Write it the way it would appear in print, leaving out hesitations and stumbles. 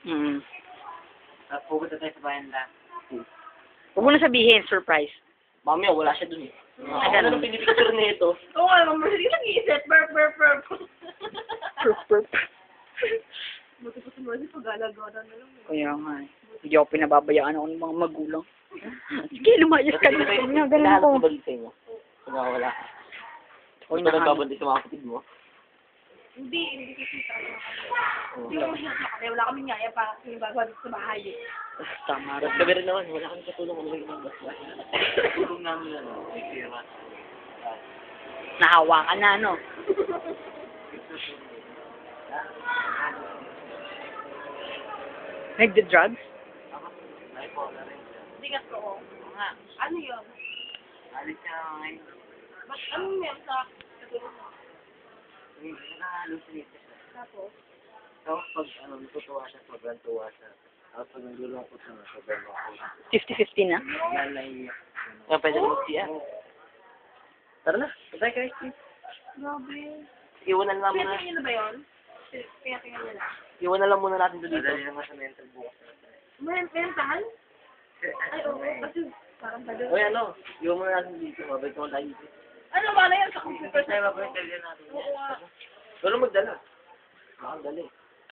Mm. Pupunta tayo sa bayan na. Huwag mo na sabihin, surprise. Mamaya, wala siya dun eh. Ah, Ano ganun. nung pinipicture nito? Oo nga, naman, hindi nag-iisip. Burp. Perp, perp. Buti ko si Mercy pag-alagara na lang. Kaya nga eh. Hindi ako pinababayaan ako ng mga magulang. Sige, lumayas ka na. Huwag na, ganun ako. Hinahanap ko ba dito mo? Kung wala. Huwag Ito na nagbabandi sa mga kapatid mo? Hindi kikita ko. Hindi ko mahirap na kasi wala kaming ngaya para sinibagawa dito sa bahay eh. Tama Tapos rin. kami rin naman, wala kami katulong kung naging baswa. Tulong namin ano, may pira. Nahawa ka na, no? Nagde-drugs? Ay po, na rin siya. Hindi ka ko. Nga, Ano yun? alis siya ngayon. Ba't ano meron sa katulong mo? Nakahalusinate siya. Tapos? Tapos pag natutuwa siya, sobrang tuwa siya. Tapos pag nagulungkot siya, sobrang lungkot. 50-50 na? Yan na iiyak. Nga, pwede mo siya. Tara na, patay ka guys. Grabe. Iwan na lang muna. Pinatingin na ba yun? Pinatingin nila. Iwan na lang muna natin dito. Madali naman sa mental bukas. Mental? Ay, oo. Kasi parang tagal. Oy, ano? Iwan muna natin dito. Mabay ko tayo dito. Ano ba na yan sa computer? Tayo mabay natin. Oo nga. Pero magdala. Makadali.